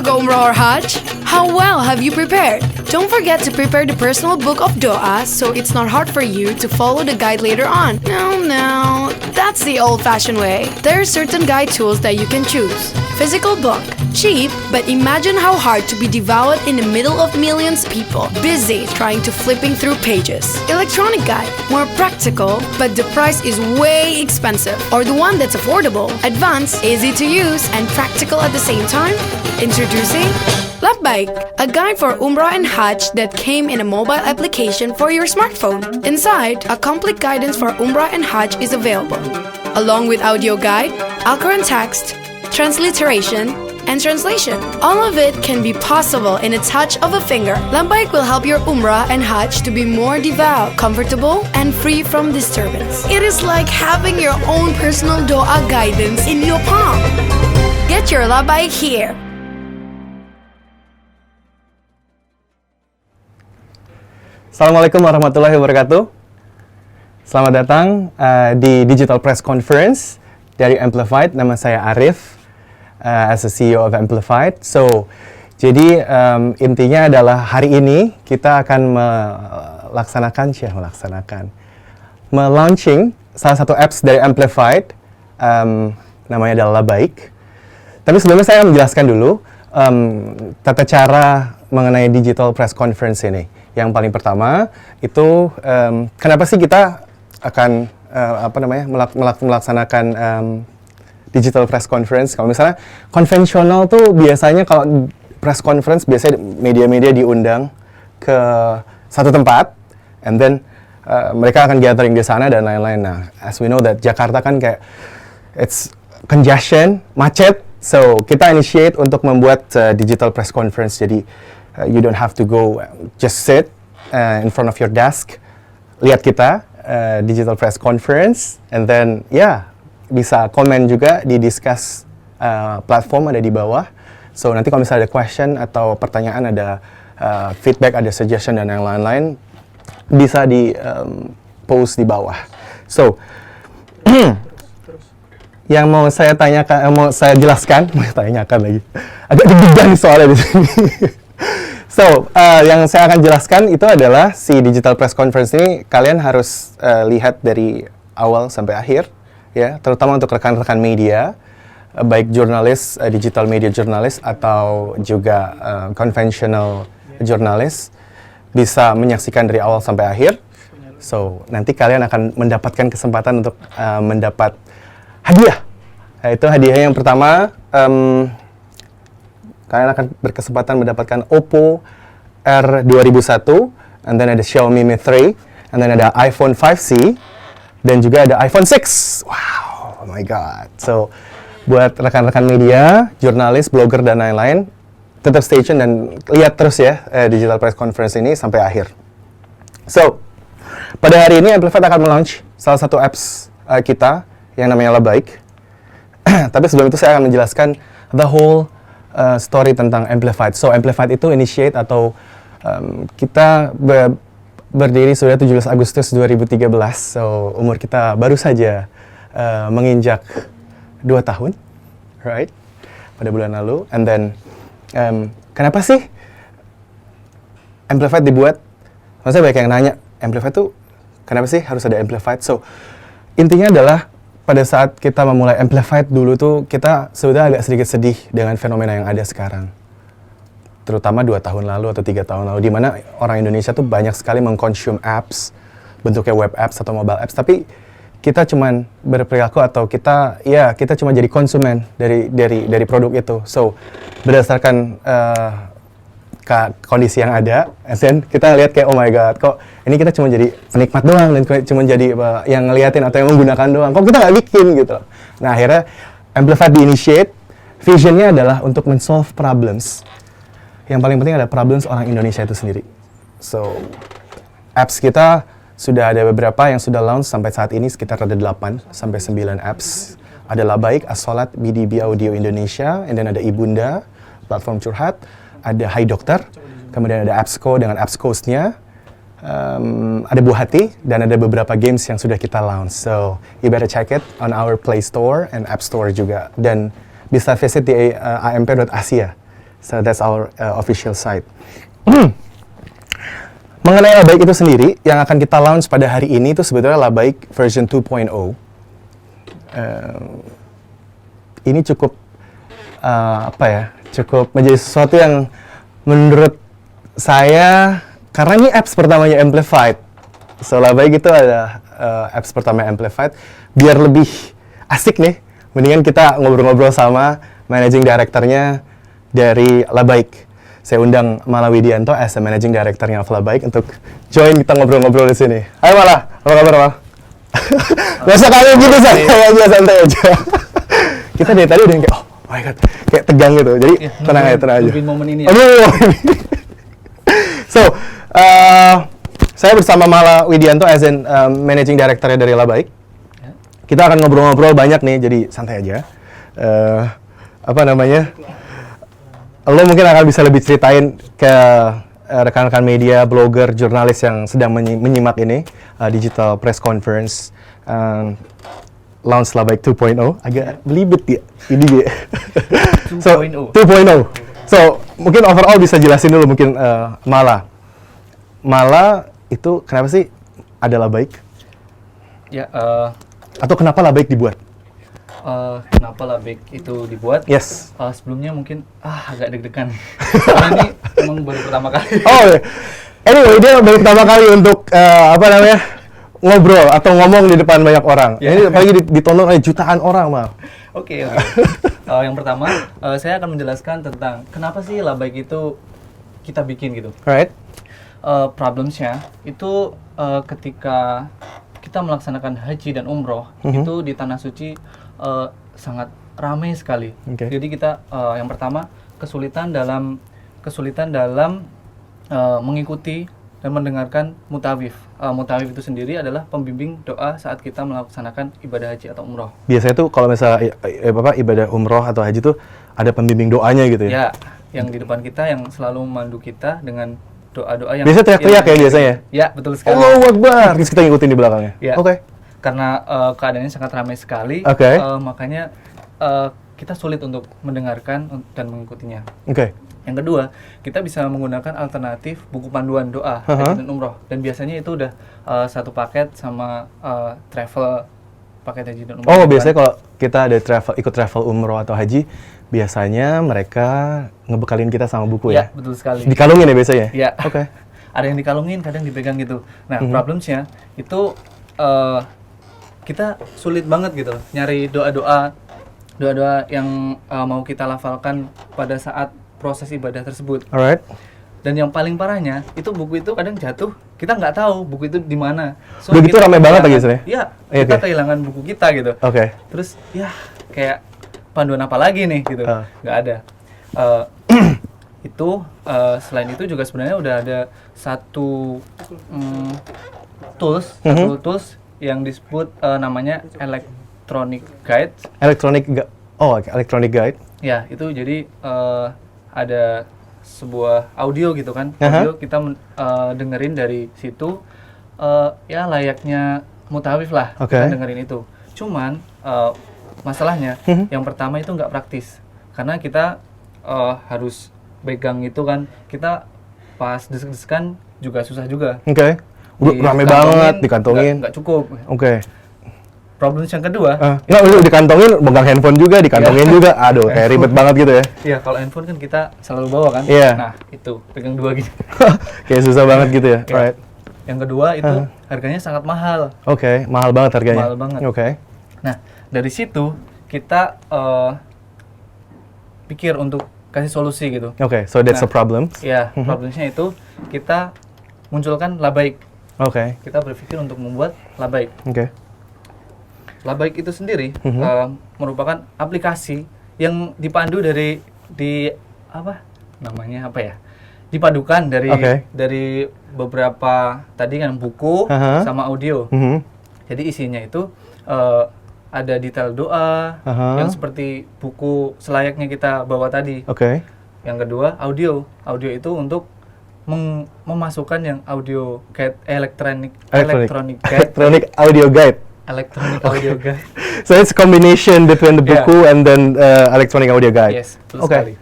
go umrah or hajj? How well have you prepared? Don't forget to prepare the personal book of Doa so it's not hard for you to follow the guide later on. No, that's the old-fashioned way. There are certain guide tools that you can choose. Physical book, cheap, but imagine how hard to be devoured in the middle of millions of people busy trying to flipping through pages. Electronic guide, more practical, but the price is way expensive. Or the one that's affordable, advanced, easy to use, and practical at the same time? Introducing Labbaik, a guide for Umrah and Hajj that came in a mobile application for your smartphone. Inside, a complete guidance for Umrah and Hajj is available, along with audio guide, Al-Quran text, transliteration, and translation. All of it can be possible in a touch of a finger. Labbaik will help your Umrah and Hajj to be more devout, comfortable, and free from disturbance. It is like having your own personal doa guidance in your palm. Get your Labbaik here. Assalamualaikum warahmatullahi wabarakatuh. Selamat datang di Digital Press Conference dari Amplified. Nama saya Arif, as the CEO of Amplified. So, jadi intinya adalah hari ini kita akan melaunching salah satu apps dari Amplified, namanya adalah Labbaik. Tapi sebelumnya saya menjelaskan dulu tata cara mengenai Digital Press Conference ini. Yang paling pertama itu kenapa sih kita akan melaksanakan digital press conference? Kalau misalnya konvensional tuh biasanya kalau press conference biasanya media-media diundang ke satu tempat, and then mereka akan gathering di sana dan lain-lain. Nah, as we know that Jakarta kan kayak it's congestion, macet, so kita initiate untuk membuat digital press conference. Jadi you don't have to go just sit in front of your desk, lihat kita digital press conference, and then bisa komen juga di discuss platform ada di bawah. So nanti kalau misalnya ada question atau pertanyaan, ada feedback, ada suggestion dan yang lain-lain bisa di post di bawah. So yang mau saya tanyakan, mau saya jelaskan, agak deg-degan soalnya di sini. So, yang saya akan jelaskan itu adalah si Digital Press Conference ini kalian harus lihat dari awal sampai akhir, ya, terutama untuk rekan-rekan media, baik jurnalis, digital media jurnalis atau juga conventional jurnalis, bisa menyaksikan dari awal sampai akhir. So, nanti kalian akan mendapatkan kesempatan untuk mendapat hadiah. Yaitu hadiah yang pertama, kalian akan berkesempatan mendapatkan Oppo R2001, and then ada Xiaomi Mi 3, and then ada iPhone 5C, dan juga ada iPhone 6. Wow, oh my god. So, buat rekan-rekan media, jurnalis, blogger, dan lain-lain, tetap stay tune dan lihat terus ya Digital Press Conference ini sampai akhir. So, pada hari ini Amplified akan melaunch salah satu apps kita yang namanya Labbaik. Tapi sebelum itu saya akan menjelaskan the whole story tentang Amplified. So, Amplified itu initiate atau kita berdiri sudah 17 Agustus 2013. So, umur kita baru saja menginjak 2 tahun, right? Pada bulan lalu. And then, kenapa sih Amplified dibuat? Maksudnya banyak yang nanya, Amplified tuh kenapa sih harus ada Amplified? So, intinya adalah pada saat kita memulai Amplified dulu tuh, kita sudah agak sedikit sedih dengan fenomena yang ada sekarang. Terutama 2 tahun lalu atau 3 tahun lalu, di mana orang Indonesia tuh banyak sekali mengkonsum apps, bentuknya web apps atau mobile apps, tapi kita cuman berperilaku atau kita cuma jadi konsumen dari produk itu. So, berdasarkan kondisi yang ada, and then kita lihat kayak, oh my god, kok ini kita cuma jadi penikmat doang dan cuma jadi yang ngeliatin atau yang menggunakan doang, kok kita nggak bikin gitu. Nah, akhirnya Amplified di-initiate, visionnya adalah untuk men-solve problems. Yang paling penting adalah problems orang Indonesia itu sendiri. So, apps kita sudah ada beberapa yang sudah launch sampai saat ini, sekitar ada 8 sampai 9 apps. Ada Labbaik, As-Salat, BDB Audio Indonesia, and then ada Ibunda, platform curhat, ada Hai Dokter, kemudian ada Appsco dengan Appscoast-nya, ada Buah Hati, dan ada beberapa games yang sudah kita launch. So, you better check it on our Play Store and App Store juga. Dan bisa visit di amp.asia. So that's our official site. Mengenai Labaik itu sendiri, yang akan kita launch pada hari ini itu sebetulnya Labaik version 2.0. Ini cukup cukup menjadi sesuatu yang menurut saya, karena ini apps pertamanya Amplified. So Labaik itu ada apps pertama Amplified. Biar lebih asik nih, mendingan kita ngobrol-ngobrol sama managing director-nya dari Labaik. Saya undang Mala Widianto as a managing director-nya of Labaik untuk join kita ngobrol-ngobrol di sini. Hai Mala, apa kabar Mal? Gak usah kaget gitu, santai aja. Kita dari tadi udah yang kayak, oh my god, kayak tegang gitu. Jadi tenang aja. Momen ini. So, saya bersama Mala Widianto as in managing director-nya dari Labaik. Kita akan ngobrol-ngobrol banyak nih, jadi santai aja. Lo mungkin akan bisa lebih ceritain ke rekan-rekan media, blogger, jurnalis yang sedang menyimak ini digital press conference launch Labaik 2.0. Agak belibet ya ini dia. 2.0. So mungkin overall bisa jelasin dulu mungkin Mala itu kenapa sih ada Labaik? Ya. Atau kenapa Labaik dibuat? Kenapa Labaik itu dibuat? Yes. Sebelumnya mungkin agak deg-degan. Karena ini emang baru pertama kali. Anyway, dia baru pertama kali untuk ngobrol atau ngomong di depan banyak orang. Yeah. Ini apalagi ditonton oleh jutaan orang, Mal. Oke. Yang pertama, saya akan menjelaskan tentang kenapa sih Labaik itu kita bikin gitu. Right. Problemsnya itu ketika kita melaksanakan haji dan umroh itu di tanah suci sangat ramai sekali. Okay. Jadi kita yang pertama kesulitan dalam mengikuti dan mendengarkan mutawif. Mutawif itu sendiri adalah pembimbing doa saat kita melaksanakan ibadah haji atau umroh. Biasanya tuh kalau misalnya ibadah umroh atau haji tuh ada pembimbing doanya gitu ya? Ya, yang di depan kita yang selalu memandu kita dengan doa-doa yang biasanya teriak-teriak ya biasanya? Ya, betul sekali. Allahu Akbar! Terus kita ngikutin di belakangnya? Ya. Oke. Karena keadaannya sangat ramai sekali, makanya kita sulit untuk mendengarkan dan mengikutinya. Oke. Yang kedua, kita bisa menggunakan alternatif buku panduan doa haji dan umroh. Dan biasanya itu udah satu paket sama travel paket haji dan umroh. Oh, biasanya kalau kita ada ikut travel umroh atau haji, biasanya mereka ngebekalin kita sama buku ya? Ya, betul sekali. Dikalungin ya biasanya? Ya. Oke. Ada yang dikalungin, kadang dipegang gitu. Nah, problemsnya itu kita sulit banget gitu nyari doa-doa yang mau kita lafalkan pada saat proses ibadah tersebut. Alright. Dan yang paling parahnya itu buku itu kadang jatuh, kita nggak tahu buku itu di mana. So, begitu ramai banget lagi sebenarnya. Iya, kita kehilangan buku kita gitu. Oke. Terus ya kayak panduan apa lagi nih gitu, nggak ada. Selain itu juga sebenarnya udah ada satu tools yang disebut namanya electronic guide. Electronic guide. Ya, itu jadi ada sebuah audio gitu kan. Audio kita dengerin dari situ, ya layaknya mutawif lah, kita dengerin itu. Cuman masalahnya yang pertama itu nggak praktis. Karena kita harus pegang itu kan, kita pas desek-desekan juga susah juga. Oke. Rame banget dikantongin. Nggak cukup. Oke. Problem yang kedua, nggak udah dikantongin, megang handphone juga, dikantongin juga. Aduh, kayak ribet banget gitu ya. Iya, kalau handphone kan kita selalu bawa kan. Iya. Nah, itu pegang dua gitu. Kayak susah banget gitu ya. Yeah. Right. Yang kedua itu harganya sangat mahal. Oke, mahal banget harganya. Mahal banget. Oke. Nah, dari situ kita pikir untuk kasih solusi gitu. Oke, so that's a problem. Iya, problemnya itu kita munculkan Labaik. Oke. Kita berpikir untuk membuat Labaik. Oke. Labaik itu sendiri merupakan aplikasi yang dipandu dipadukan dari beberapa tadi kan buku sama audio. Jadi isinya itu ada detail doa yang seperti buku selayaknya kita bawa tadi. Oke. Yang kedua audio itu untuk memasukkan yang audio guide electronic audio guide. Electronic audio guide. So it's a combination between the buku and then electronic audio guide. Yes, betul sekali.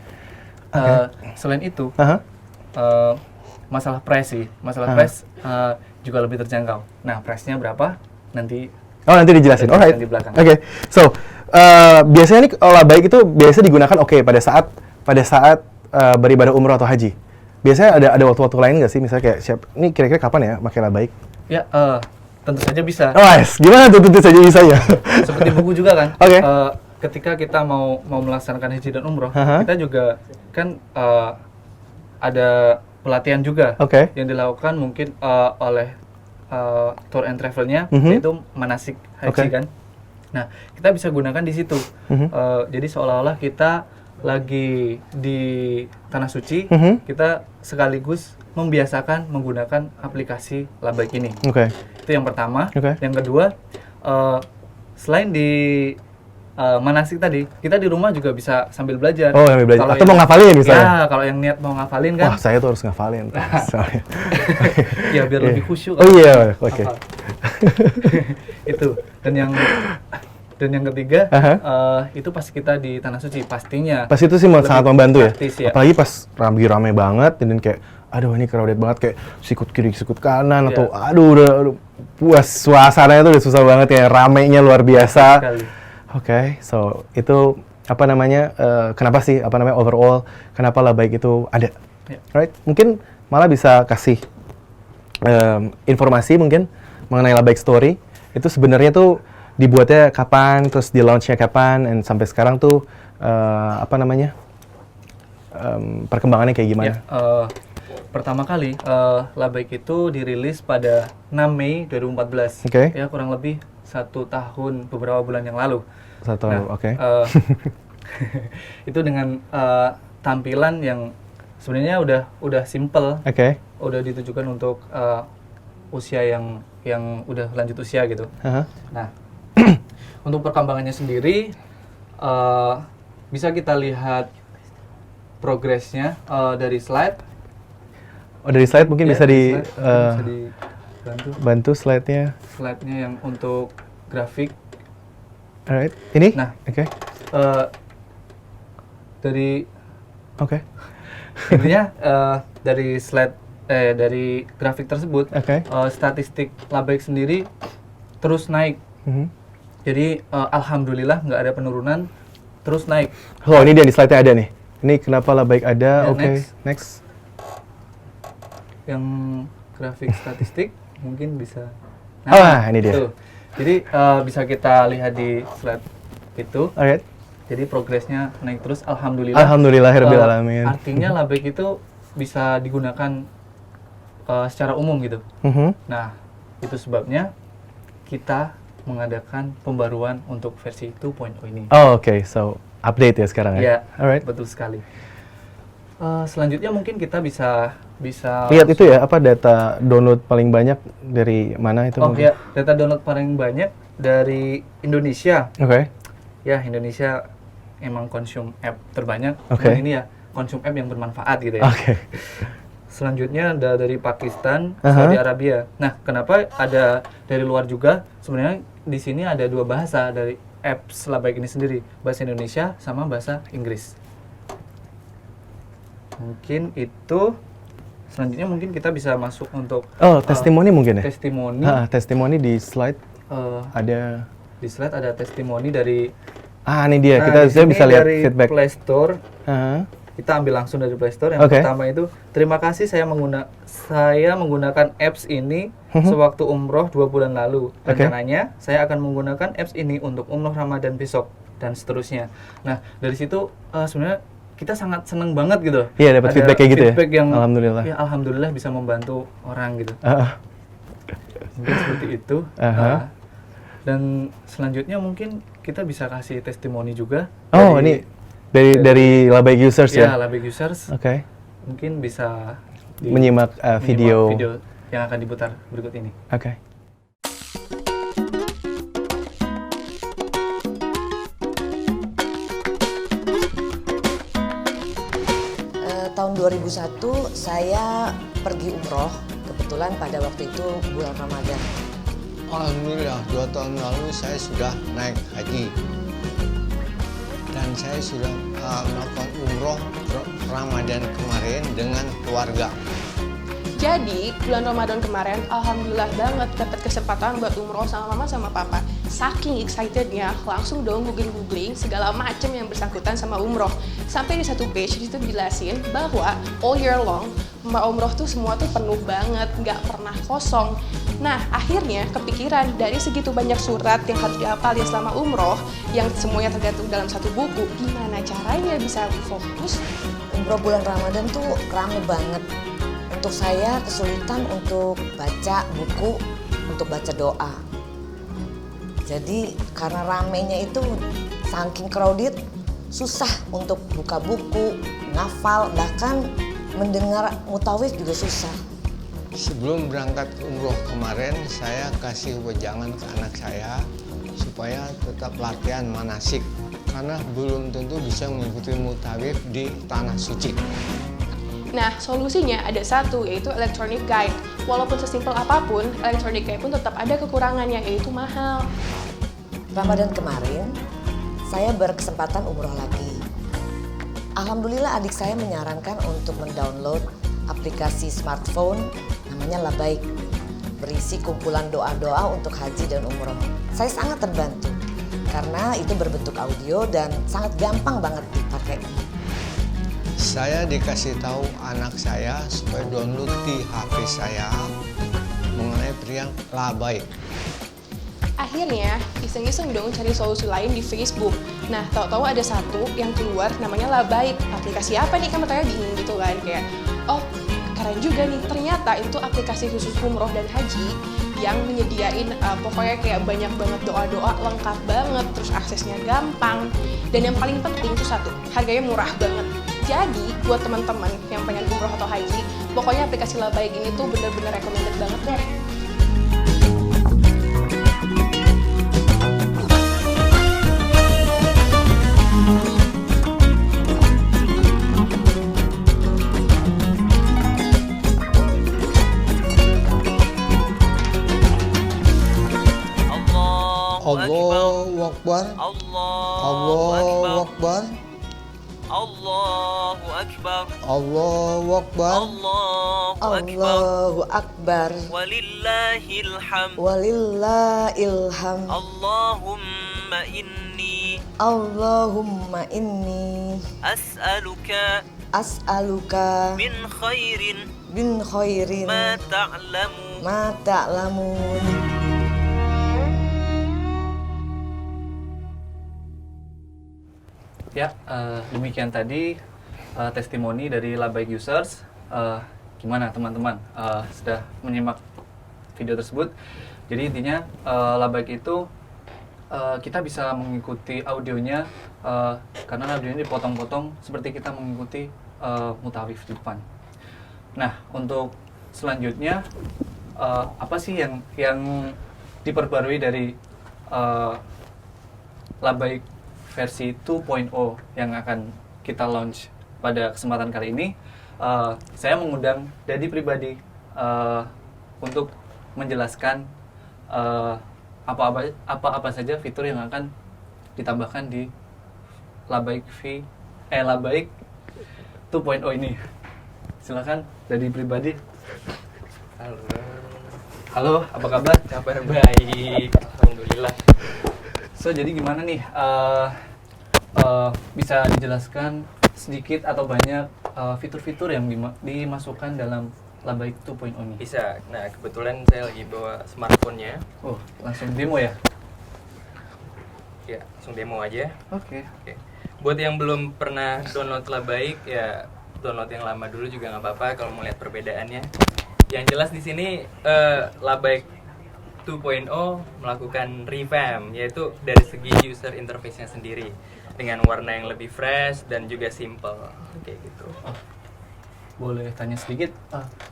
Selain itu, Aha. masalah price sih. Masalah price juga lebih terjangkau. Nah, price-nya berapa? Nanti Nanti dijelasin. Alright. di belakang. Oke. So, biasanya nih Labaik itu biasa digunakan pada saat beribadah umroh atau haji. Biasanya ada waktu-waktu lain nggak sih? Misalnya kayak ini kira-kira kapan ya pakai Labaik? Ya, tentu saja bisa. Gimana tuh tentu saja bisa ya? Seperti buku juga kan. Oke. Ketika kita mau melaksanakan haji dan umroh, kita juga kan ada pelatihan juga yang dilakukan mungkin oleh tour and travelnya, yaitu manasik haji kan. Nah, kita bisa gunakan di situ. Jadi seolah-olah kita lagi di tanah suci, kita sekaligus membiasakan menggunakan aplikasi Labaik ini. Itu yang pertama. Yang kedua, selain di manasik tadi, kita di rumah juga bisa sambil belajar. Sambil belajar. Atau mau ngafalin misalnya? Ya, kalau yang niat mau ngafalin kan. Wah, saya tuh harus ngafalin. Ya, biar lebih khusyuk. Oke. Itu. Dan yang ketiga, itu pas kita di tanah suci, pastinya. Pas itu sih sangat membantu ya? Praktis, ya. Apalagi pas rame banget, dan kayak, aduh ini crowded banget, kayak sikut kiri, sikut kanan, atau udah puas, suasananya tuh udah susah banget, kayak ramenya luar biasa. Oke, so itu apa namanya, kenapa sih, overall, kenapa Labaik itu ada? Right? Mungkin malah bisa kasih informasi mungkin mengenai Labaik Story, itu sebenarnya tuh dibuatnya kapan, terus di launch-nya kapan, dan sampai sekarang tuh perkembangannya kayak gimana? Pertama kali Labaik itu dirilis pada 6 Mei 2014. Ya, kurang lebih 1 tahun beberapa bulan yang lalu. 1 tahun, itu dengan tampilan yang sebenarnya udah simple. Udah ditujukan untuk usia yang udah lanjut usia gitu. Nah, untuk perkembangannya sendiri bisa kita lihat progresnya dari slide. Dari slide mungkin bisa bisa bantu slide-nya. Slide-nya yang untuk grafik. Alright, ini? Nah, dari intinya dari slide dari grafik tersebut, statistik Labaik sendiri terus naik. Jadi alhamdulillah nggak ada penurunan, terus naik. Ini dia di slide-nya ada nih. Ini kenapa Labaik ada? Next. Yang grafik statistik mungkin bisa. Ini dia. Tuh. Jadi bisa kita lihat di slide itu. Jadi progresnya naik terus, alhamdulillah. Alhamdulillahirabbil alamin. Artinya Labaik itu bisa digunakan secara umum gitu. Nah, itu sebabnya kita mengadakan pembaruan untuk versi 2.0 ini. So update ya sekarang ya? Ya, betul sekali. Selanjutnya mungkin kita bisa lihat itu ya, data download paling banyak dari mana itu? Data download paling banyak dari Indonesia. Ya, Indonesia emang konsum app terbanyak. Dan ini ya konsum app yang bermanfaat gitu ya. Selanjutnya ada dari Pakistan, Saudi Arabia. Nah, kenapa ada dari luar juga? Sebenarnya di sini ada 2 bahasa dari apps Labaik ini sendiri, bahasa Indonesia sama bahasa Inggris. Mungkin itu. Selanjutnya mungkin kita bisa masuk untuk testimoni mungkin ya? Testimoni. Testimoni di slide ada. Di slide ada testimoni dari. Ini dia. Saya bisa lihat dari feedback. Play Store. Kita ambil langsung dari Play Store. Yang pertama itu, terima kasih saya menggunakan apps ini sewaktu umroh 2 bulan lalu. Rencananya saya akan menggunakan apps ini untuk umroh Ramadan besok dan seterusnya. Nah, dari situ sebenarnya kita sangat seneng banget gitu. Iya, dapat feedback kayak gitu feedback yang alhamdulillah. Ya, alhamdulillah bisa membantu orang gitu. Mungkin seperti itu. Dan selanjutnya mungkin kita bisa kasih testimoni juga. Ini dari Labaik users ya? Ya, Labaik users. Mungkin bisa menyimak video yang akan diputar berikut ini. Tahun 2001 saya pergi umroh, kebetulan pada waktu itu bulan Ramadan. Alhamdulillah 2 tahun lalu saya sudah naik haji dan saya sudah melakukan umroh Ramadan kemarin dengan keluarga. Jadi, bulan Ramadan kemarin, alhamdulillah banget dapat kesempatan buat umroh sama mama sama papa. Saking excitednya, langsung dong googling segala macam yang bersangkutan sama umroh. Sampai di satu page itu dijelasin bahwa all year long, umroh tuh semua tuh penuh banget, nggak pernah kosong. Nah, akhirnya kepikiran dari segitu banyak surat yang harus dihafalin selama umroh, yang semuanya tergantung dalam satu buku, gimana caranya bisa fokus? Umroh bulan Ramadan tuh rame banget. Untuk saya kesulitan untuk baca buku, untuk baca doa. Jadi karena ramenya itu saking crowded, susah untuk buka buku, ngafal, bahkan mendengar mutawif juga susah. Sebelum berangkat umroh kemarin, saya kasih wejangan ke anak saya supaya tetap latihan manasik karena belum tentu bisa mengikuti mutawif di tanah suci. Nah, solusinya ada satu, yaitu electronic guide. Walaupun sesimpel apapun, electronic guide pun tetap ada kekurangannya, yaitu mahal. Ramadan kemarin, saya berkesempatan umroh lagi. Alhamdulillah adik saya menyarankan untuk mendownload aplikasi smartphone namanya Labaik. Berisi kumpulan doa-doa untuk haji dan umroh. Saya sangat terbantu, karena itu berbentuk audio dan sangat gampang banget dipakai. Saya dikasih tahu anak saya supaya download di HP saya mengenai periang Labaik. Akhirnya, iseng-iseng dong cari solusi lain di Facebook. Nah, tahu-tahu ada satu yang keluar namanya Labaik. Aplikasi apa nih? Kan katanya bingung gitu kan, kayak, oh keren juga nih. Ternyata itu aplikasi khusus umroh dan haji yang menyediain pokoknya kayak banyak banget doa-doa, lengkap banget, terus aksesnya gampang. Dan yang paling penting itu satu, harganya murah banget. Jadi, buat teman-teman yang pengen umroh atau haji, pokoknya aplikasi Labaik ini tuh bener-bener recommended banget deh. Allahu Akbar. Allahu Akbar. Allahu Akbar. Allahu Akbar. Allahu Akbar. Allahu Akbar. Walillahil hamd. Walillahilham. Allahumma inni Allahumma inni as'aluka as'aluka min khairin bin khairin ma ta'lamu. ma ta'lamun. Ya, demikian tadi testimoni dari Labaik users. Gimana teman-teman sudah menyimak video tersebut? Jadi intinya Labaik itu kita bisa mengikuti audionya karena audionya dipotong-potong seperti kita mengikuti mutawif di depan. Nah, untuk selanjutnya apa sih yang diperbarui dari Labaik versi 2.0 yang akan kita launch pada kesempatan kali ini? Saya mengundang Dadi pribadi untuk menjelaskan apa saja fitur yang akan ditambahkan di Labaik 2.0 ini. Silakan Dadi pribadi. Halo, apa kabar? Kabar baik, alhamdulillah. So, jadi gimana nih? Bisa dijelaskan sedikit atau banyak fitur-fitur yang dimasukkan dalam Labaik 2.0 ini? Bisa. Nah, kebetulan saya lagi bawa smartphone-nya. Oh, langsung demo ya? Ya, langsung demo aja. Oke. Buat yang belum pernah download Labaik, ya download yang lama dulu juga nggak apa-apa kalau mau lihat perbedaannya. Yang jelas di sini Labaik 2.0 melakukan revamp, yaitu dari segi user interface-nya sendiri dengan warna yang lebih fresh dan juga simple kayak gitu. Boleh tanya sedikit?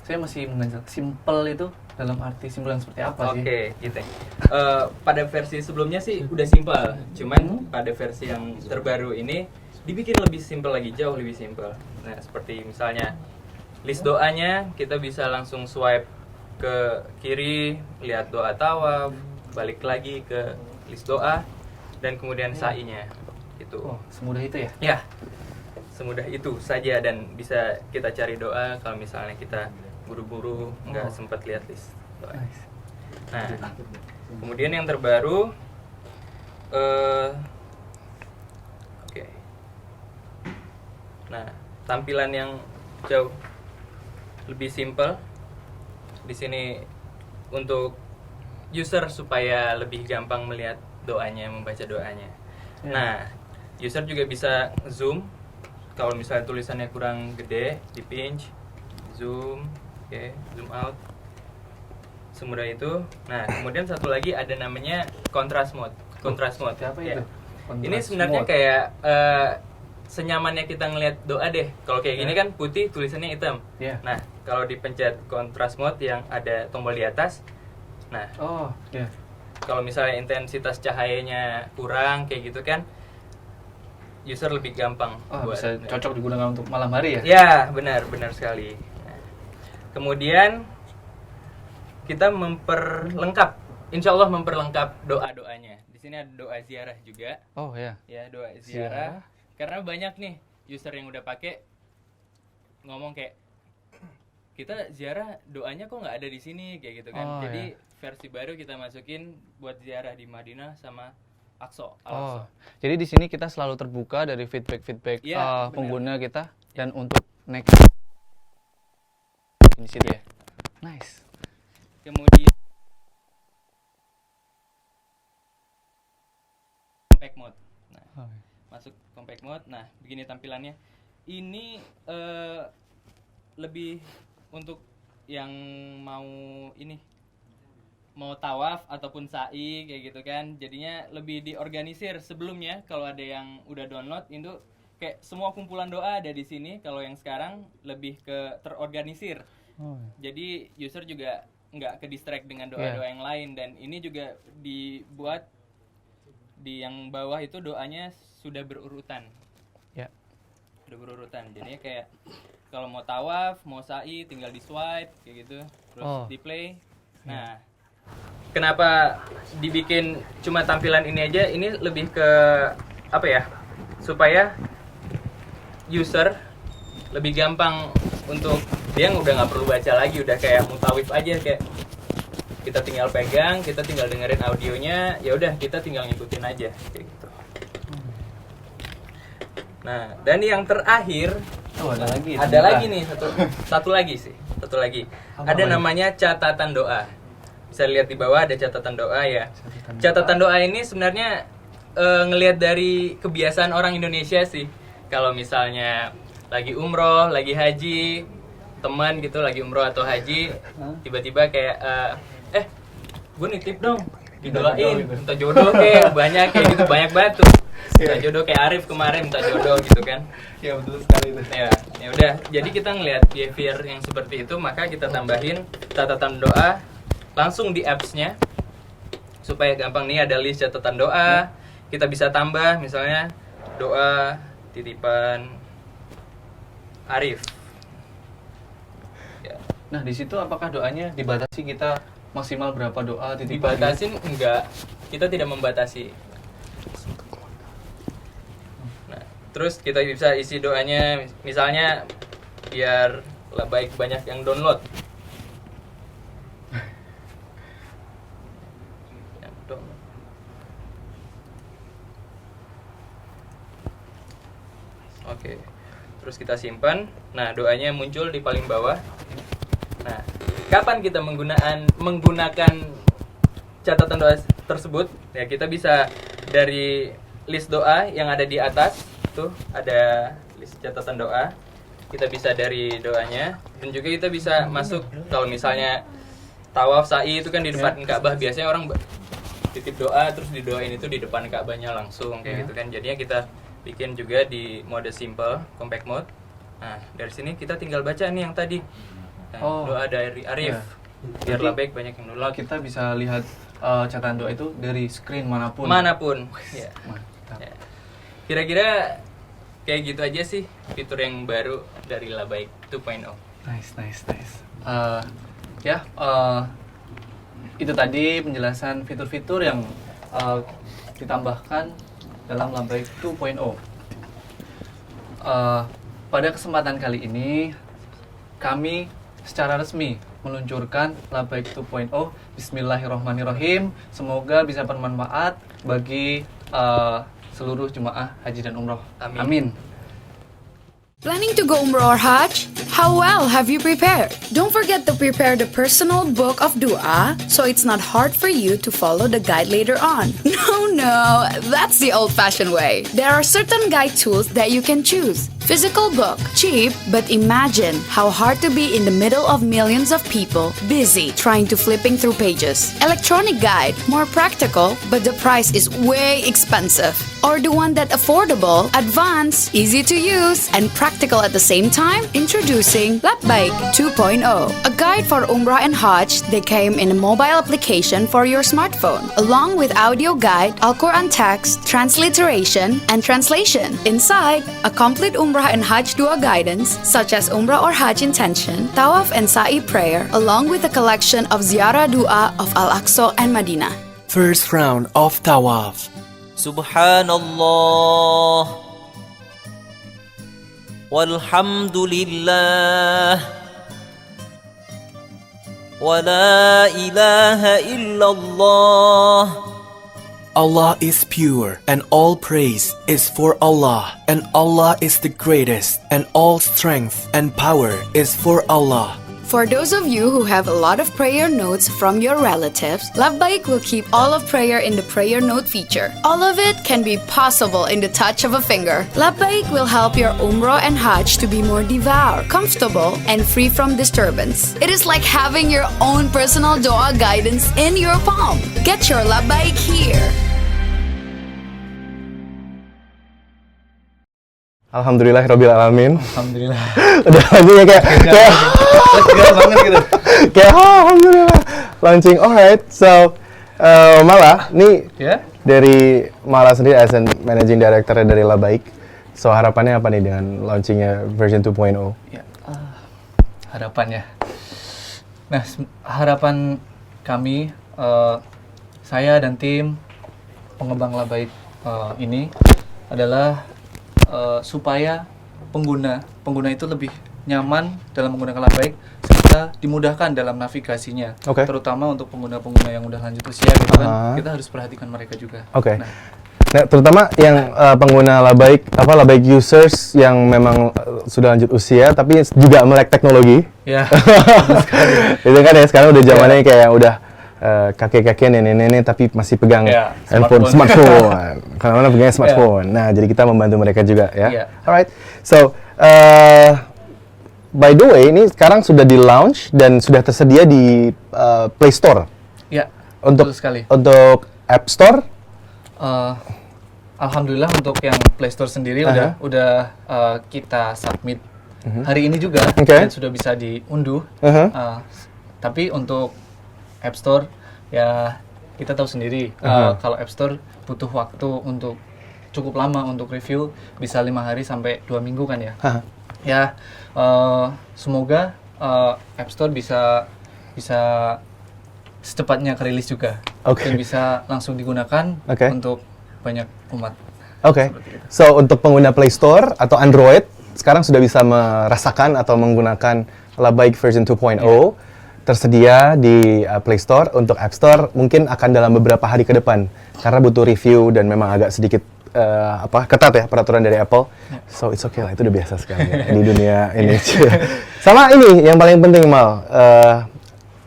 Saya masih mengajar simple itu dalam arti simple yang seperti apa sih? Oke, gitu. Pada versi sebelumnya sih udah simple, cuman pada versi yang terbaru ini dibikin lebih simple lagi, jauh lebih simple. Nah, seperti misalnya list doanya kita bisa langsung swipe ke kiri, lihat doa tawaf, balik lagi ke list doa, dan kemudian sa'inya gitu. Oh, semudah itu ya? Ya, semudah itu saja dan bisa kita cari doa kalau misalnya kita buru-buru nggak sempat lihat list doa. Nah, kemudian yang terbaru oke. Nah, tampilan yang jauh lebih simple di sini untuk user supaya lebih gampang melihat doanya, membaca doanya. Nah, user juga bisa zoom. Kalau misalnya tulisannya kurang gede, dipinch, zoom, zoom out. Semudah itu. Nah, kemudian satu lagi ada namanya contrast mode. Contrast mode. Apa itu? Ini sebenarnya kayak senyamannya kita ngelihat doa deh. Kalau kayak gini kan putih, tulisannya hitam. Nah, kalau dipencet contrast mode yang ada tombol di atas, nah, kalau misalnya intensitas cahayanya kurang kayak gitu kan, user lebih gampang buat bisa cocok digunakan untuk malam hari ya? Ya, benar sekali. Nah, kemudian kita memperlengkap, insya Allah memperlengkap doa-doanya. Di sini ada doa ziarah juga. Oh ya. Ya, doa ziarah. Karena banyak nih user yang udah pakai ngomong kayak kita ziarah doanya kok nggak ada di sini kayak gitu kan. Jadi versi baru kita masukin buat ziarah di Madinah sama Aqsa. Jadi di sini kita selalu terbuka dari feedback pengguna kita dan untuk next di situ ya. Nice. Kemudian compact mode. Nah, masuk compact mode. Nah, begini tampilannya. Ini lebih untuk yang mau tawaf ataupun sa'i kayak gitu kan. Jadinya lebih diorganisir. Sebelumnya kalau ada yang udah download itu kayak semua kumpulan doa ada di sini. Kalau yang sekarang lebih ke terorganisir. Jadi user juga nggak ke distract dengan doa-doa yang lain, dan ini juga dibuat di yang bawah itu doanya sudah berurutan. Udah berurutan. Jadinya kayak kalau mau tawaf, mau sa'i tinggal di swipe kayak gitu, terus di play. Nah, kenapa dibikin cuma tampilan ini aja? Ini lebih ke apa ya? Supaya user lebih gampang untuk dia udah nggak perlu baca lagi, udah kayak mutawif aja, kayak kita tinggal pegang, kita tinggal dengerin audionya, ya udah kita tinggal ngikutin aja kayak gitu. Nah, dan yang terakhir ada lagi nih satu lagi. Ada namanya catatan doa. Bisa lihat di bawah ada catatan doa ya. Catatan doa ini sebenarnya ngelihat dari kebiasaan orang Indonesia sih. Kalau misalnya lagi umroh, lagi haji, teman gitu lagi umroh atau haji, tiba-tiba kayak gue nitip dong, didoain, minta jodoh kayak banyak kayak gitu, banyak banget tuh. Minta jodoh kayak Arif kemarin minta jodoh gitu kan. Ya betul sekali itu. Ya udah, jadi kita ngelihat behavior yang seperti itu, maka kita tambahin catatan doa langsung di apps-nya supaya gampang. Nih ada list catatan doa, kita bisa tambah misalnya doa titipan Arif. Nah, di situ apakah doanya dibatasi kita maksimal berapa doa titipan? Dibatasin enggak, kita tidak membatasi. Nah, terus kita bisa isi doanya, misalnya biar baik banyak yang download. Oke, terus kita simpan. Nah, doanya muncul di paling bawah. Nah, kapan kita menggunakan catatan doa tersebut? Ya, kita bisa dari list doa yang ada di atas. Tuh, ada list catatan doa. Kita bisa dari doanya, dan juga kita bisa masuk kalau misalnya tawaf sa'i itu kan di depan Ka'bah, biasanya orang titip doa terus didoain itu di depan Ka'bahnya langsung kayak gitu kan. Jadinya kita bikin juga di mode simple, compact mode. Nah, dari sini kita tinggal baca nih yang tadi. Nah, doa dari Arif. Biar lebih banyak yang download. Kita bisa lihat catatan doa itu dari screen manapun. Ya. Ya. Kira-kira kayak gitu aja sih fitur yang baru dari Labaik 2.0. Nice. Itu tadi penjelasan fitur-fitur yang ditambahkan dalam Labaik 2.0. pada kesempatan kali ini kami secara resmi meluncurkan Labaik 2.0. Bismillahirrahmanirrahim. Semoga bisa bermanfaat bagi seluruh jemaah haji dan umroh. Amin. Planning to go Umrah or Hajj? How well have you prepared? Don't forget to prepare the personal book of dua so it's not hard for you to follow the guide later on. No, that's the old-fashioned way. There are certain guide tools that you can choose. Physical book, cheap, but imagine how hard to be in the middle of millions of people busy trying to flipping through pages. Electronic guide, more practical, but the price is way expensive. Or the one that affordable, advanced, easy to use, and practical at the same time? Introducing Labaik 2.0, a guide for Umrah and Hajj. They came in a mobile application for your smartphone, along with audio guide, Al-Quran text, transliteration, and translation. Inside, a complete Umrah and Hajj dua guidance, such as Umrah or Hajj intention, Tawaf and Sa'i prayer, along with a collection of Ziarah dua of Al-Aqsa and Madinah. First round of Tawaf. Subhanallah walhamdulillah wa la ilaha illallah. Allah is pure, and all praise is for Allah, and Allah is the greatest, and all strength and power is for Allah. For those of you who have a lot of prayer notes from your relatives, Labaik will keep all of prayer in the prayer note feature. All of it can be possible in the touch of a finger. Labaik will help your Umrah and Hajj to be more devout, comfortable, and free from disturbance. It is like having your own personal doa guidance in your palm. Get your Labaik here. Alhamdulillahirrabbilalamin. Alhamdulillah. Udah langsungnya kayak banget gitu. kayak alhamdulillah launching. Alright, so Mala, nih dari Mala sendiri as an managing director dari Labaik. So harapannya apa nih dengan launchingnya version 2.0? Ya, harapannya. Nah, harapan kami, saya dan tim pengembang Labaik ini adalah supaya pengguna itu lebih nyaman dalam menggunakan Labaik serta dimudahkan dalam navigasinya. Terutama untuk pengguna-pengguna yang udah lanjut usia gitu kan, kita harus perhatikan mereka juga. Nah, terutama yang pengguna Labaik, Labaik users yang memang sudah lanjut usia tapi juga melek teknologi. Ya. Itu kan ya sekarang udah zamannya kayak udah kakek-kakek nenek-nenek tapi masih pegang handphone smartphone. Karena pegangnya smartphone. Nah, jadi kita membantu mereka juga ya. Alright. So, by the way, ini sekarang sudah di launch dan sudah tersedia di Play Store. Ya. Untuk sekali. Untuk App Store? Alhamdulillah untuk yang Play Store sendiri udah kita submit hari ini juga dan sudah bisa diunduh. Tapi untuk App Store ya kita tahu sendiri kalau App Store butuh waktu untuk cukup lama untuk review, bisa 5 hari sampai 2 minggu kan ya. Ya semoga App Store bisa secepatnya kerilis juga dan bisa langsung digunakan untuk banyak umat. So untuk pengguna Play Store atau Android sekarang sudah bisa merasakan atau menggunakan Labaik version 2.0. Tersedia di Play Store. Untuk App Store mungkin akan dalam beberapa hari ke depan karena butuh review dan memang agak sedikit ketat ya peraturan dari Apple. So it's okay lah, itu udah biasa sekali ya, di dunia ini. Sama ini yang paling penting Mal,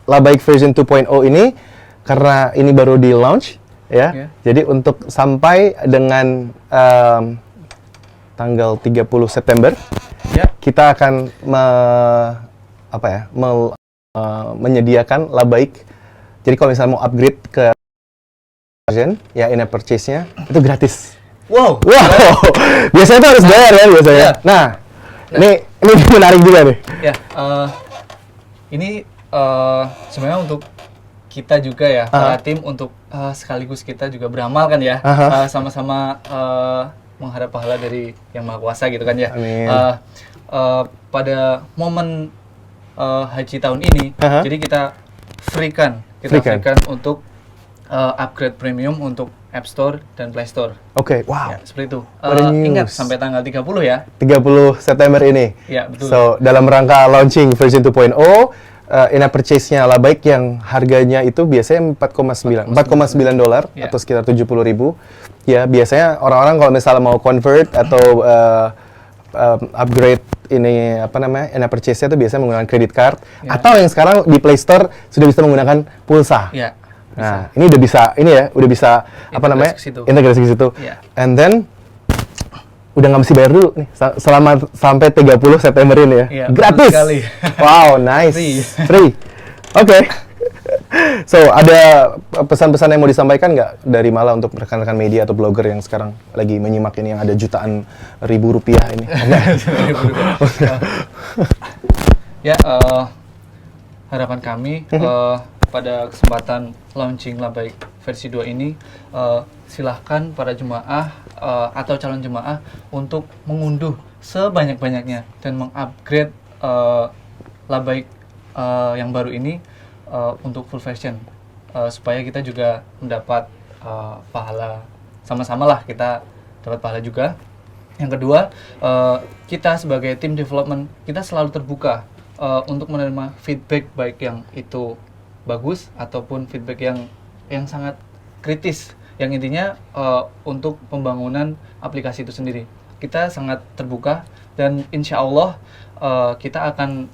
Labaik version 2.0 ini karena ini baru di launch ya. Jadi untuk sampai dengan tanggal 30 September kita akan menyediakan Labaik. Jadi kalau misalnya mau upgrade ke version ya in-app purchase-nya itu gratis. Wow. Biasanya itu harus bayar ya biasanya. Nah, ini menarik juga nih. Ya, ini sebenarnya untuk kita juga ya, para tim untuk sekaligus kita juga beramal kan ya, sama-sama mengharap pahala dari Yang Maha Kuasa gitu kan ya. Amin. Pada momen haji tahun ini, jadi kita freekan untuk upgrade premium untuk App Store dan Play Store. Oke, wow. Ya, seperti itu. What a news. Ingat sampai tanggal 30 ya. 30 September ini. Ya, betul. So, dalam rangka launching version 2.0, in-app purchase-nya Labaik yang harganya itu biasanya $4,9 Ya. atau sekitar 70.000. Ya, biasanya orang-orang kalau misalnya mau convert atau upgrade ini in-app purchase-nya itu biasanya menggunakan credit card atau yang sekarang di Play Store sudah bisa menggunakan pulsa. Ya. Nah, ini udah bisa integrasi ke situ. Yeah. And then udah nggak mesti bayar dulu nih selama sampai 30 September ini ya. Yeah, gratis. sekali. Wow, nice. Free. Oke. So, ada pesan-pesan yang mau disampaikan nggak dari Mala untuk rekan-rekan media atau blogger yang sekarang lagi menyimak ini yang ada jutaan ribu rupiah ini? Ya, harapan kami pada kesempatan launching Labaik versi 2 ini, silahkan para jemaah atau calon jemaah untuk mengunduh sebanyak-banyaknya dan mengupgrade Labaik yang baru ini untuk full version, supaya kita juga mendapat pahala, sama-sama lah kita dapat pahala juga. Yang kedua, kita sebagai tim development, kita selalu terbuka untuk menerima feedback, baik yang itu bagus ataupun feedback yang sangat kritis, yang intinya untuk pembangunan aplikasi itu sendiri. Kita sangat terbuka dan insya Allah kita akan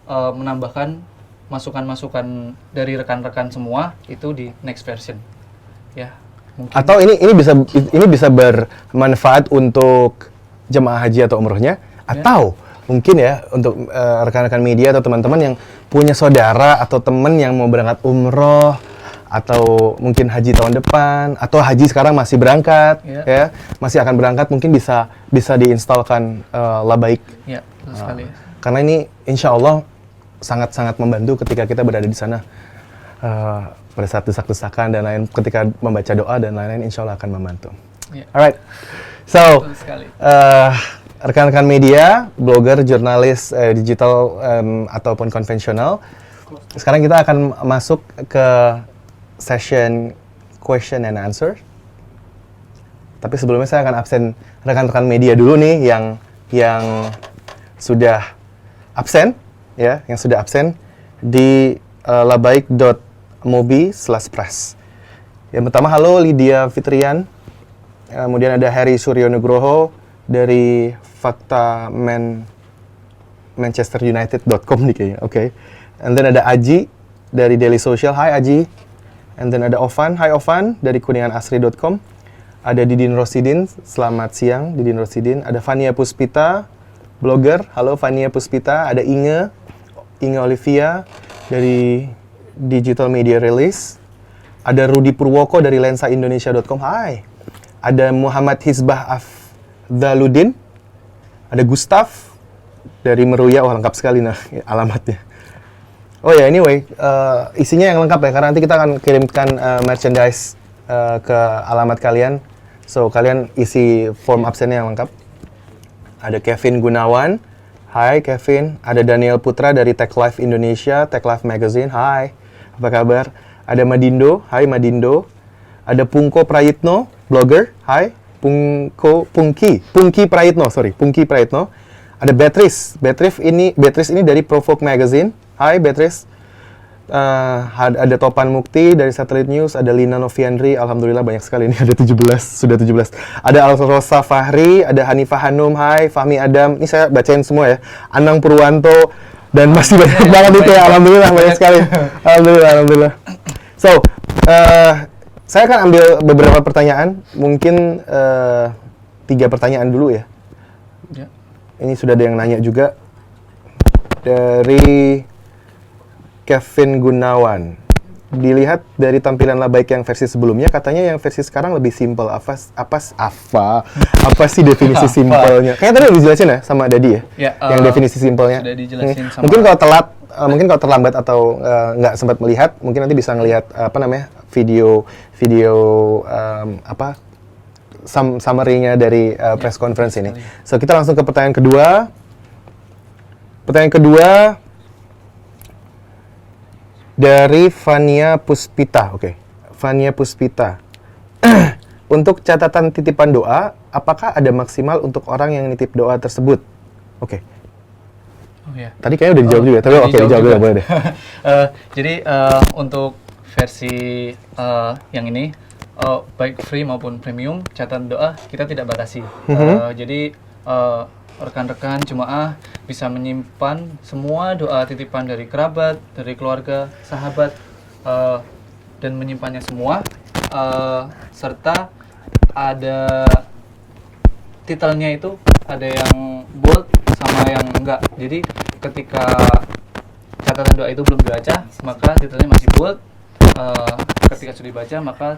menambahkan masukan-masukan dari rekan-rekan semua itu di next version. Ya, mungkin. Atau ini bisa bermanfaat untuk jemaah haji atau umrohnya, atau mungkin ya untuk rekan-rekan media atau teman-teman yang punya saudara atau teman yang mau berangkat umroh atau mungkin haji tahun depan atau haji sekarang masih berangkat ya masih akan berangkat, mungkin bisa diinstalkan Labaik. Ya, betul sekali. Karena ini insya Allah sangat-sangat membantu ketika kita berada di sana pada saat desak-desakan dan lain, ketika membaca doa dan lain-lain, insya Allah akan membantu. Alright, so rekan-rekan media, blogger, jurnalis digital ataupun konvensional, sekarang kita akan masuk ke session question and answer. Tapi sebelumnya saya akan absen rekan-rekan media dulu nih yang sudah absen ya, yang sudah absen di labaik.mobi/press. Yang pertama, halo Lydia Fitrian. Kemudian ada Harry Suryo Nugroho dari Manchester United.com nih kayaknya. Oke. And then ada Aji dari Daily Social. Hai Aji. And then ada Ovan. Hai Ovan dari kuninganasri.com. Ada Didin Rosidin. Selamat siang Didin Rosidin. Ada Fania Puspita, blogger. Halo Fania Puspita. Ada Inge Olivia dari Digital Media Release. Ada Rudi Purwoko dari lensaindonesia.com. Hai. Ada Muhammad Hizbah Afdaludin. Ada Gustaf dari Meruya. Oh, lengkap sekali nah alamatnya. Oh ya, anyway, isinya yang lengkap ya, karena nanti kita akan kirimkan merchandise ke alamat kalian. So, kalian isi form absennya yang lengkap. Ada Kevin Gunawan. Hai Kevin. Ada Daniel Putra dari Tech Life Indonesia, Tech Life Magazine. Hai, apa kabar? Ada Madindo. Hai Madindo. Ada Pungko Prayitno, blogger. Hai. Pungki Prayitno. Ada Beatrice ini dari Provoke Magazine. Hai Beatrice. Ada Topan Mukti dari Satellite News. Ada Lina Noviandri. Alhamdulillah banyak sekali ini, ada 17, sudah 17. Ada Alrosa Fahri, ada Hanifah Hanum. Hai Fahmi Adam. Ini saya bacain semua ya. Anang Purwanto dan masih banyak banget itu ya. Alhamdulillah banyak sekali. Alhamdulillah. So, saya akan ambil beberapa pertanyaan, mungkin 3 pertanyaan dulu ya. Ini sudah ada yang nanya juga dari Kevin Gunawan. Dilihat dari tampilan Labaik yang versi sebelumnya, katanya yang versi sekarang lebih simpel. Apa sih definisi simpelnya? Kayaknya tadi udah dijelasin ya sama Dadi ya, yang definisi simpelnya. Sudah dijelasin sama. Mungkin kalau terlambat atau nggak sempat melihat, mungkin nanti bisa ngelihat video summary-nya dari press conference ini. So, kita langsung ke pertanyaan kedua. Pertanyaan kedua dari Fania Puspita. Oke. Fania Puspita. Untuk catatan titipan doa, apakah ada maksimal untuk orang yang nitip doa tersebut? Oke. Oh ya. Tadi kayaknya udah dijawab juga, tapi oke dijawab juga boleh deh. Jadi untuk versi yang ini, baik free maupun premium, catatan doa kita tidak batasi. Jadi rekan-rekan jemaah bisa menyimpan semua doa titipan dari kerabat, dari keluarga, sahabat, dan menyimpannya semua, serta ada titelnya itu ada yang bold sama yang enggak. Jadi ketika catatan doa itu belum dibaca, maka titelnya masih bold. Ketika sudah dibaca, maka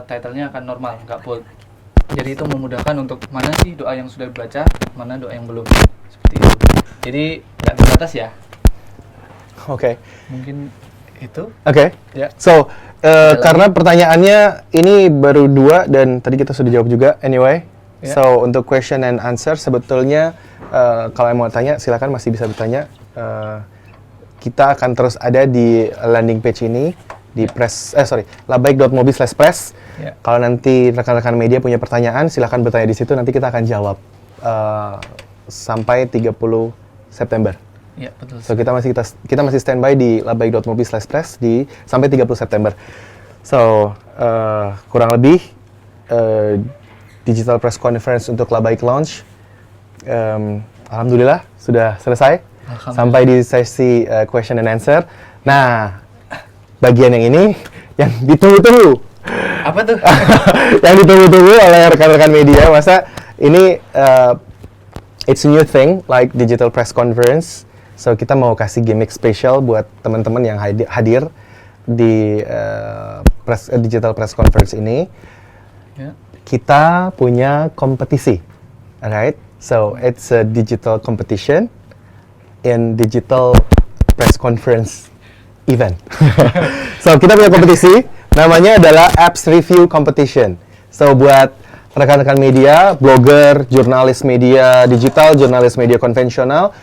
titlenya akan normal, enggak bold. Jadi itu memudahkan untuk mana sih doa yang sudah dibaca, mana doa yang belum. Seperti itu. Jadi nggak terbatas ya. Oke. Mungkin itu. Oke. Ya. So, karena pertanyaannya ini baru 2 dan tadi kita sudah jawab juga anyway. Ya. So, untuk question and answer sebetulnya kalau mau tanya silakan masih bisa bertanya. Kita akan terus ada di landing page ini di labaik.mobi/press. Ya. Kalau nanti rekan-rekan media punya pertanyaan silakan bertanya di situ, nanti kita akan jawab sampai 30 September. Ya, betul. So kita masih standby di labaik.mobi/press di sampai 30 September. So kurang lebih digital press conference untuk Labaik launch alhamdulillah sudah selesai sampai di sesi question and answer. Nah, bagian yang ini yang ditunggu-tunggu. Apa tuh? Yang ditunggu-tunggu oleh rekan-rekan media. Masa ini it's a new thing like digital press conference. So kita mau kasih gimmick spesial buat teman-teman yang hadir di digital press conference ini. Yeah. Kita punya kompetisi, alright? So it's a digital competition in digital press conference event. So kita punya kompetisi, namanya adalah Apps Review Competition. So buat rekan-rekan media, blogger, jurnalis media digital, jurnalis media konvensional,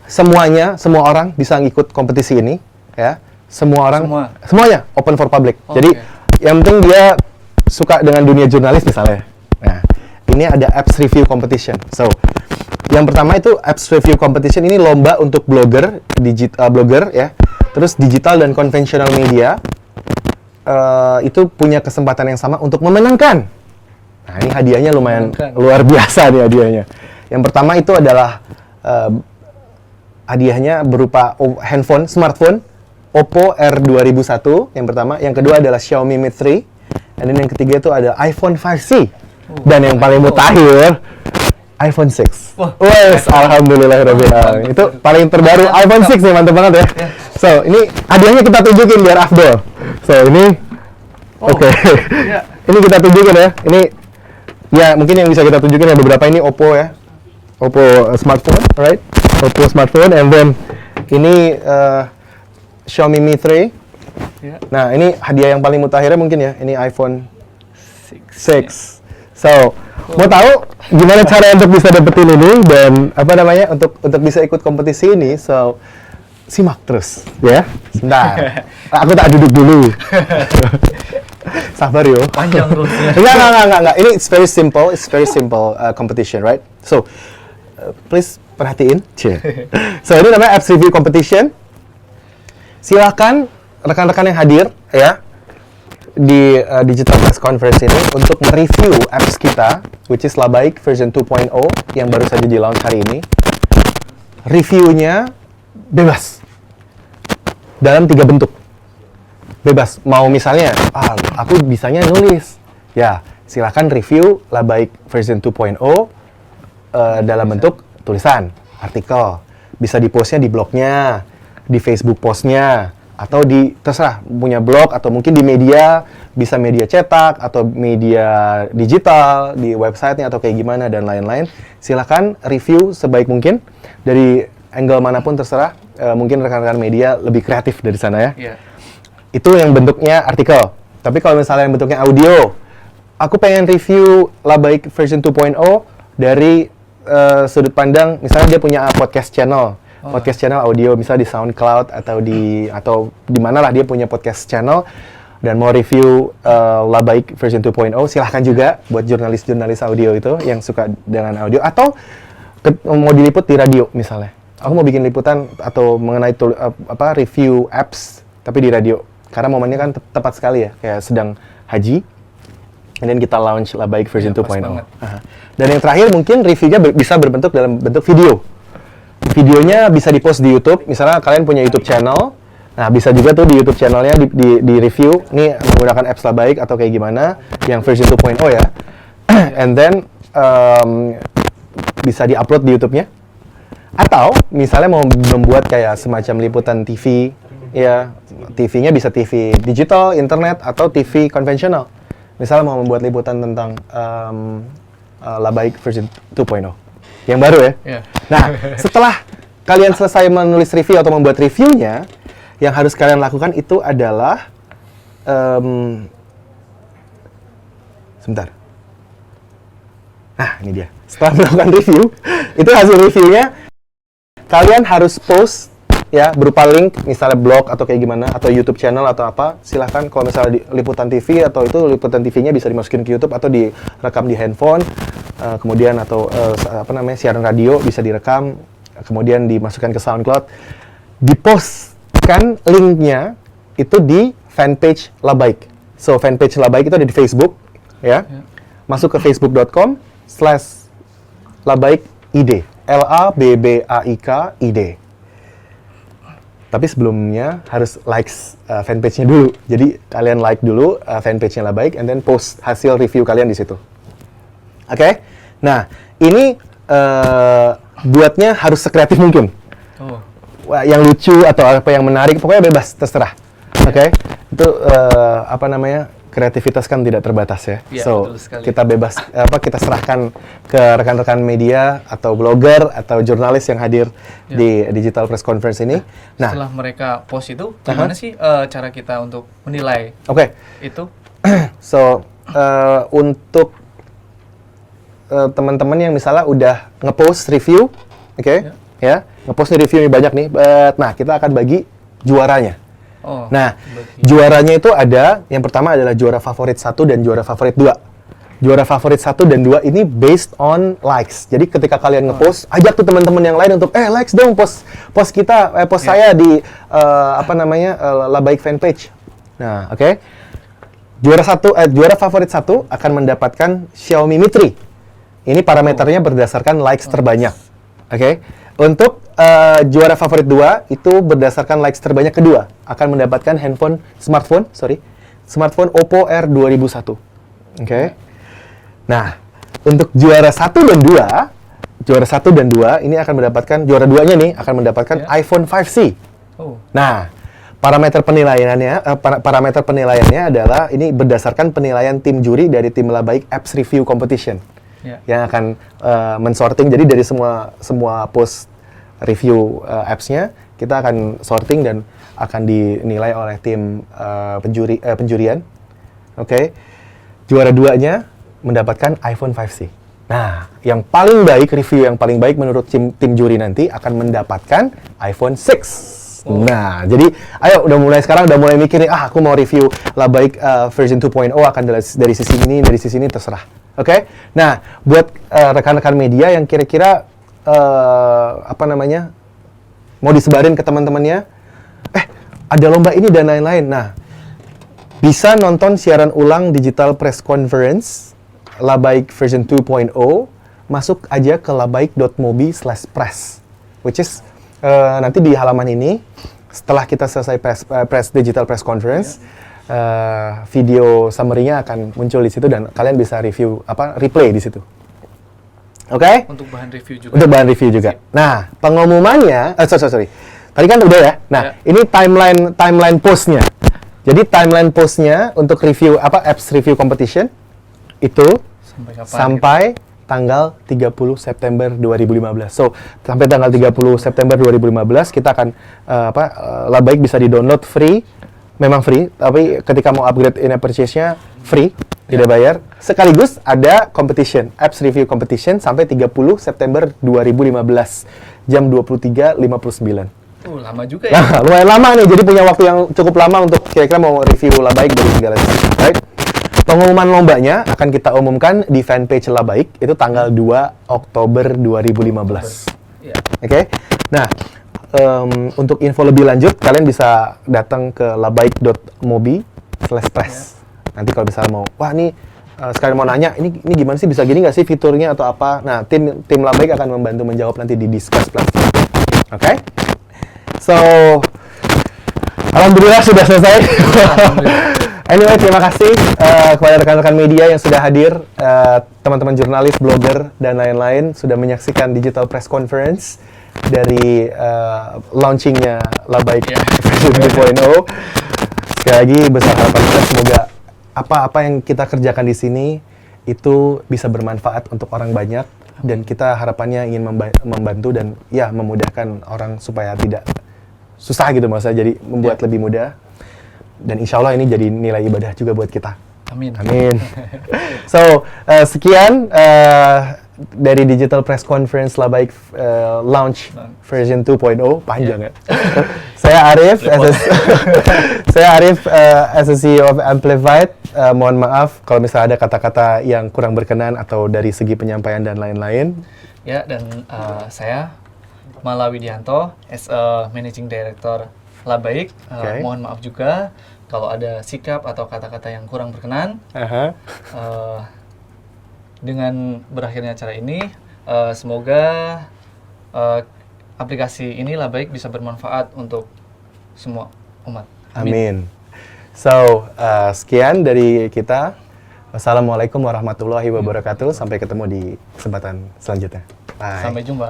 semua orang bisa ngikut kompetisi ini, ya. Semuanya open for public. Oh, jadi yang penting dia suka dengan dunia jurnalis misalnya. Nah, ini ada Apps Review Competition. So, yang pertama itu Apps Review Competition ini lomba untuk blogger, blogger ya. Terus digital dan konvensional media itu punya kesempatan yang sama untuk memenangkan. Nah, ini hadiahnya lumayan luar biasa nih hadiahnya. Yang pertama itu adalah hadiahnya berupa smartphone Oppo R2001 yang pertama. Yang kedua adalah Xiaomi Mi 3. Dan yang ketiga itu ada iPhone 5C. Dan yang paling mutakhir iPhone 6. Wes, alhamdulillahirabbil alamin. Itu paling terbaru iPhone 6 nih, mantap banget ya. So, ini hadiahnya kita tunjukin biar afdol. So, ini oke. Ini kita tunjukin ya. Ini ya mungkin yang bisa kita tunjukin ya beberapa ini Oppo ya. Oppo smartphone, right? Oppo smartphone, and then ini Xiaomi Mi 3. Nah, ini hadiah yang paling mutakhirnya mungkin ya. Ini iPhone 6. So, mau tahu gimana cara untuk bisa dapetin ini dan apa namanya untuk bisa ikut kompetisi ini? So, simak terus ya. Sebentar. Aku tak duduk dulu. Sabar yo. Panjang terusnya. Enggak. Ini it's very simple competition, right? So, please perhatiin. So, ini namanya Apps Review Competition. Silakan rekan-rekan yang hadir ya di digital press conference ini untuk mereview apps kita, which is Labaik version 2.0 yang baru saja di launch hari ini. Reviewnya bebas dalam 3 bentuk. Bebas, mau misalnya, aku bisanya nulis, ya silakan review Labaik version 2.0 dalam bentuk tulisan, artikel, bisa di postnya di blognya, di Facebook postnya, atau di terserah punya blog atau mungkin di media, bisa media cetak atau media digital di websitenya atau kayak gimana dan lain-lain. Silakan review sebaik mungkin dari angle manapun terserah. Mungkin rekan-rekan media lebih kreatif dari sana ya. Yeah. Itu yang bentuknya artikel. Tapi kalau misalnya yang bentuknya audio, aku pengen review Labaik version 2.0 dari sudut pandang misalnya dia punya podcast channel. Podcast channel audio misalnya di SoundCloud atau di mana lah dia punya podcast channel. dan mau review Labaik version 2.0, silahkan juga buat jurnalis-jurnalis audio itu yang suka dengan audio, atau mau diliput di radio misalnya. Aku mau bikin liputan atau mengenai review apps tapi di radio. Karena momennya kan tepat sekali ya, kayak sedang haji. And then kita launch Labaik version 2.0. Dan yang terakhir mungkin reviewnya bisa berbentuk dalam bentuk video. Videonya bisa di-post di YouTube. Misalnya kalian punya YouTube channel. Nah, bisa juga tuh di YouTube channelnya di review. Ini menggunakan apps Labaik atau kayak gimana. Yang version 2.0 ya. And then bisa di-upload di YouTube-nya. Atau misalnya mau membuat kayak semacam liputan TV. Ya, TV-nya bisa TV digital, internet, atau TV konvensional. Misalnya mau membuat liputan tentang Labaik version 2.0. Yang baru ya? Yeah. Nah, setelah kalian selesai menulis review atau membuat reviewnya, yang harus kalian lakukan itu adalah sebentar. Nah, ini dia. Setelah melakukan review, itu hasil reviewnya kalian harus post ya, berupa link, misalnya blog atau kayak gimana, atau YouTube channel atau apa. Silahkan kalau misalnya di liputan TV atau itu liputan TV-nya bisa dimasukin ke YouTube atau direkam di handphone, kemudian atau siaran radio bisa direkam, kemudian dimasukkan ke SoundCloud, dipostkan linknya itu di fanpage Labaik. So fanpage Labaik itu ada di Facebook, ya. Masuk ke facebook.com/labaikid, LABBAIKID. Tapi sebelumnya harus likes fanpage-nya dulu. Jadi kalian like dulu fanpage-nya Labaik, and then post hasil review kalian di situ. Oke? Nah, ini buatnya harus sekreatif mungkin. Wah, yang lucu atau apa yang menarik, pokoknya bebas, terserah. Oke? Itu kreativitas kan tidak terbatas ya. So, kita bebas, kita serahkan ke rekan-rekan media atau blogger atau jurnalis yang hadir di Digital Press Conference ini. Nah, setelah mereka post itu, gimana sih cara kita untuk menilai itu? So, untuk teman-teman yang misalnya udah nge-post review, ya, nge-post review ini banyak nih, nah kita akan bagi juaranya. Nah, juaranya itu ada, yang pertama adalah juara favorit 1 dan juara favorit 2. Juara favorit 1 dan 2 ini based on likes. Jadi ketika kalian nge-post, ajak tuh teman-teman yang lain untuk, likes dong post kita, post saya di, Labaik fanpage. Nah, juara favorit 1 akan mendapatkan Xiaomi Mi 3. Ini parameternya berdasarkan likes terbanyak. Untuk juara favorit 2 itu berdasarkan likes terbanyak kedua akan mendapatkan smartphone Oppo R2001. Nah, untuk juara 1 dan 2 ini akan mendapatkan, juara 2-nya nih akan mendapatkan iPhone 5C. Nah, parameter penilaiannya adalah ini berdasarkan penilaian tim juri dari tim Labaik Apps Review Competition. Yang akan mensorting, jadi dari semua post review apps-nya kita akan sorting dan akan dinilai oleh tim penjurian. Juara 2-nya mendapatkan iPhone 5C. Nah, yang paling baik, review yang paling baik menurut tim juri nanti akan mendapatkan iPhone 6. Nah, jadi ayo udah mulai mikir nih, aku mau review Labaik version 2.0 akan dari sisi ini, terserah. Nah, buat rekan-rekan media yang kira-kira mau disebarin ke teman-temannya, ada lomba ini dan lain-lain. Nah, bisa nonton siaran ulang Digital Press Conference Labaik version 2.0, masuk aja ke labaik.mobi/press, which is nanti di halaman ini, setelah kita selesai press Digital Press Conference, video summary-nya akan muncul di situ dan kalian bisa replay di situ. Untuk bahan review juga. Untuk bahan review juga. Nah, pengumumannya, sorry. Tadi kan udah ya. Nah, ini timeline post-nya. Jadi timeline post-nya untuk review apps review competition itu sampai tanggal 30 September 2015. So, sampai tanggal 30 September 2015 kita akan Labaik bisa di-download free. Memang free, tapi ketika mau upgrade in-app purchase-nya free, tidak bayar. Sekaligus ada competition, apps review competition sampai 30 September 2015 jam 23.59. Lama juga ya. Nah, lumayan lama nih, jadi punya waktu yang cukup lama untuk kira-kira mau review Labaik dari segala sisi. Right? Pengumuman lombanya akan kita umumkan di fanpage Labaik, itu tanggal 2 Oktober 2015. Ya. Oke? Nah, untuk info lebih lanjut, kalian bisa datang ke labaik.mobi/press. Nanti kalau misalnya mau, wah ini sekalian mau nanya, ini gimana sih, bisa gini nggak sih fiturnya atau apa? Nah, tim Labaik akan membantu menjawab nanti di Discuss platform. Oke? So, alhamdulillah sudah selesai. Anyway, terima kasih kepada rekan-rekan media yang sudah hadir, teman-teman jurnalis, blogger, dan lain-lain sudah menyaksikan Digital Press Conference dari launchingnya Labaik version 2.0. Sekali lagi besar harapan kita, semoga apa-apa yang kita kerjakan di sini itu bisa bermanfaat untuk orang banyak, dan kita harapannya ingin membantu dan ya memudahkan orang supaya tidak susah gitu, maksudnya jadi membuat lebih mudah. Dan insya Allah ini jadi nilai ibadah juga buat kita. Amin. Amin. So, sekian dari Digital Press Conference Labaik launch version 2.0. Panjang ya. Saya Arif, as a CEO of Amplified. Mohon maaf kalau misalnya ada kata-kata yang kurang berkenan atau dari segi penyampaian dan lain-lain. Ya, dan saya Mala Widianto, as a Managing Director Labaik. Mohon maaf juga kalau ada sikap atau kata-kata yang kurang berkenan. Dengan berakhirnya acara ini, semoga aplikasi ini Labaik bisa bermanfaat untuk semua umat. Amin. So, sekian dari kita. Wassalamualaikum warahmatullahi wabarakatuh. Sampai ketemu di kesempatan selanjutnya. Bye. Sampai jumpa.